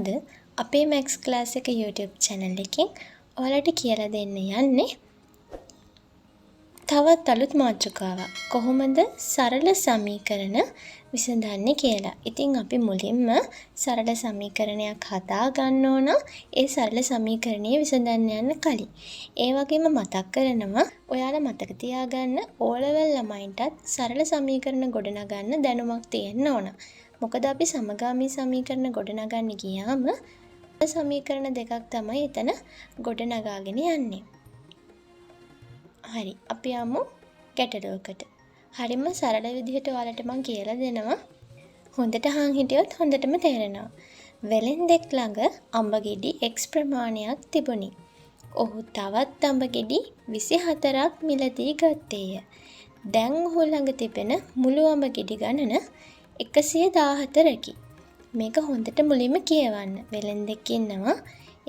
අද අපේ Max class එක YouTube channel එකෙන් ඔයාලට කියලා දෙන්න යන්නේ තවත් අලුත් මාතෘකාවක්. කොහොමද සරල සමීකරණ විසඳන්නේ කියලා. ඉතින් අපි මුලින්ම සරල සමීකරණයක් හදා ගන්න ඕන. ඒ සරල සමීකරණය විසඳන්න යන්න කලින්. ඒ වගේම මතක් කරනවා ඔයාලා මතක තියාගන්න O level ළමයින්ටත් සරල සමීකරණ ගොඩනගන්න දැනුමක් තියෙන්න ඕන. මොකද අපි සමගාමී සමීකරණ ගොඩනගන්න ගියාම සමීකරණ දෙකක් තමයි එතන ගොඩනගාගෙන යන්නේ. හරි අපි යමු ගැටලුවකට. හරිම සරල විදිහට ඔයාලට මම කියලා දෙනවා. හොඳට අහන් හිටියොත් හොඳටම තේරෙනවා. වෙලෙන්දෙක් ළඟ අඹ ගෙඩි X ප්‍රමාණයක් තිබුණි. ඔහු තවත් අඹ ගෙඩි 24ක් මිලදී ගත්තේය. දැන් ඔහු ළඟ තිබෙන මුළු අඹ ගෙඩි ගණන 114කි. මේක හොඳට මුලින්ම කියවන්න. වෙලෙන්දෙක් ඉන්නවා.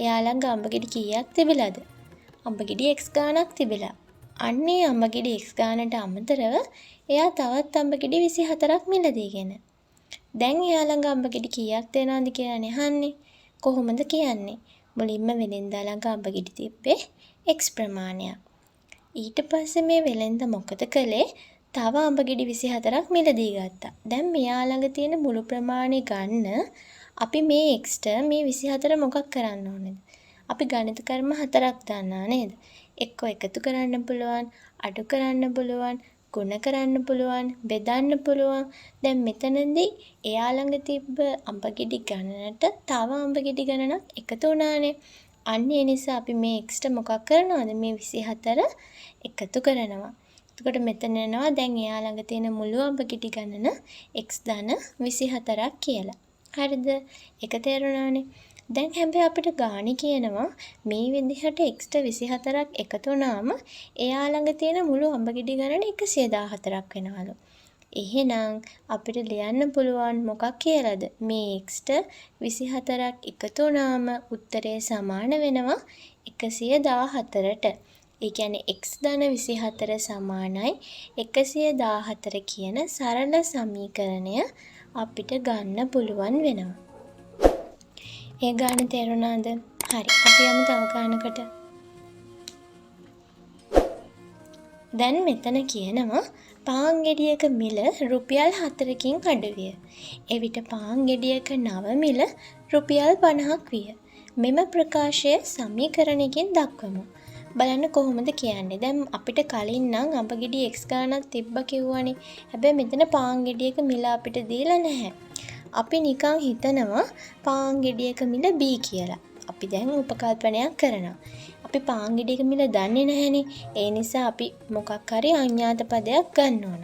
එයා ළඟ අඹ ගෙඩි කීයක් තිබිලාද? අඹ ගෙඩි X ගාණක් තිබිලා. අන්නේ අඹ ගෙඩි X ගානට අමතරව එයා තවත් අඹ ගෙඩි 24ක් මිලදීගෙන. දැන් එයා ළඟ අඹ ගෙඩි කීයක් දෙනවද කියලා අහන්නේ. කොහොමද කියන්නේ? මුලින්ම වෙලෙන්දා ළඟ අඹ ගෙඩි තිබ්බේ X ප්‍රමාණයක්. ඊට පස්සේ මේ වෙලෙන්ද මොකද කළේ? තව අඹ ගෙඩි 24ක් මිලදී ගත්තා. දැන් මෙයා ළඟ තියෙන මුළු ප්‍රමාණය ගන්න අපි මේ Xට මේ 24 මොකක් කරන්න ඕනේද? අපි ගණිත කර්ම 4ක් දන්නා නේද? එක්ක එකතු කරන්න පුළුවන්, අඩු කරන්න පුළුවන්, ගුණ කරන්න පුළුවන්, බෙදන්න පුළුවන්. දැන් මෙතනදී එයා ළඟ තිබ්බ අඹ ගෙඩි ගණනට තව අඹ ගෙඩි ගණනක් එකතු වුණානේ. අන්න ඒ නිසා අපි මේ Xට මොකක් කරනවද? මේ 24 එකතු කරනවා. එතකොට මෙතන එනවා දැන් එයා ළඟ තියෙන මුළු අඹ ගෙඩි ගණන X ධන 24ක් කියලා. හරිද? ඒක තේරුණානේ. දැන් හැබැයි අපිට ගාණි කියනවා මේ විදිහට Xට 24ක් එකතු වුණාම එයා ළඟ තියෙන මුළු අඹ ගෙඩි ගණන 114ක් වෙනවලු. එහෙනම් අපිට ලියන්න පුළුවන් මොකක් කියලාද? මේ Xට 24ක් එකතු වුණාම උත්තරේ සමාන වෙනවා 114ට. ඒ කියන්නේ X ධන 24 සමානයි 114 කියන සරල සමීකරණය අපිට ගන්න පුළුවන් වෙනවා. ඒ ගාන තේරුණාද? හරි. අපි යමු තව ගානකට. දැන් මෙතන කියනවා පාන් ගෙඩියක මිල රුපියල් 4කින් අඩු විය. එවිට පාන් ගෙඩියක නව මිල රුපියල් 50ක් විය. මෙම ප්‍රකාශය සමීකරණයකින් දක්වමු. බලන්න කොහොමද කියන්නේ. දැන් අපිට කලින් නම් අඹ ගෙඩි X ගානක් තිබ්බ කිව්වනේ. හැබැයි මෙතන පාන් ගෙඩියක මිල අපිට දීලා නැහැ. අපි නිකන් හිතනවා පාන් ගෙඩියක මිල B කියලා. අපි දැන් උපකල්පනයක් කරනවා. අපි පාන් ගෙඩියක මිල දන්නේ නැහැනේ. ඒ නිසා අපි මොකක් හරි අඥාත පදයක් ගන්න ඕන.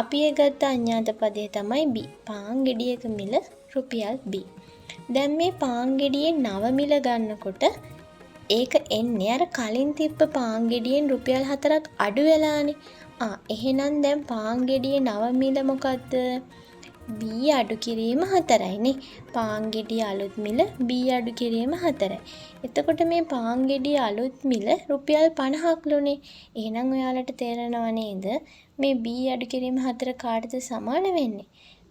අපි ඒ ගත්ත අඥාත පදය තමයි B. පාන් ගෙඩියක මිල රුපියල් B. දැන් මේ පාන් ගෙඩියේ නව මිල ගන්නකොට ඒක එන්නේ අර කලින් තිබ්බ පාන් ගෙඩියෙන් රුපියල් 4ක් අඩු වෙලානේ. එහෙනම් දැන් පාන් ගෙඩියේ නව මිල මොකද්ද? B අඩු කිරීම 4යි නේ. පාන් ගෙඩිය අලුත් මිල B අඩු කිරීම 4යි. එතකොට මේ පාන් ගෙඩිය අලුත් මිල රුපියල් 50ක්ලුනේ. එහෙනම් ඔයාලට තේරෙනව නේද මේ B අඩු කිරීම 4 කාටද සමාන වෙන්නේ?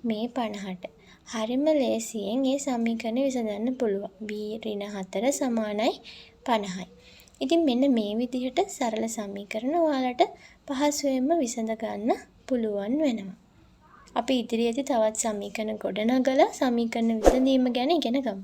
මේ 50ට. හරිම ලේසියෙන් මේ සමීකරණ විසඳන්න පුළුවන්. B ඍණ 4 සමානයි 50යි. ඉතින් මෙන්න මේ විදිහට සරල සමීකරණ ඔයාලට පහසුවෙන්ම විසඳ ගන්න පුළුවන් වෙනවා. අපි ඉදිරියේදී තවත් සමීකරණ ගොඩනගලා සමීකරණ විසඳීම ගැන ඉගෙන ගමු.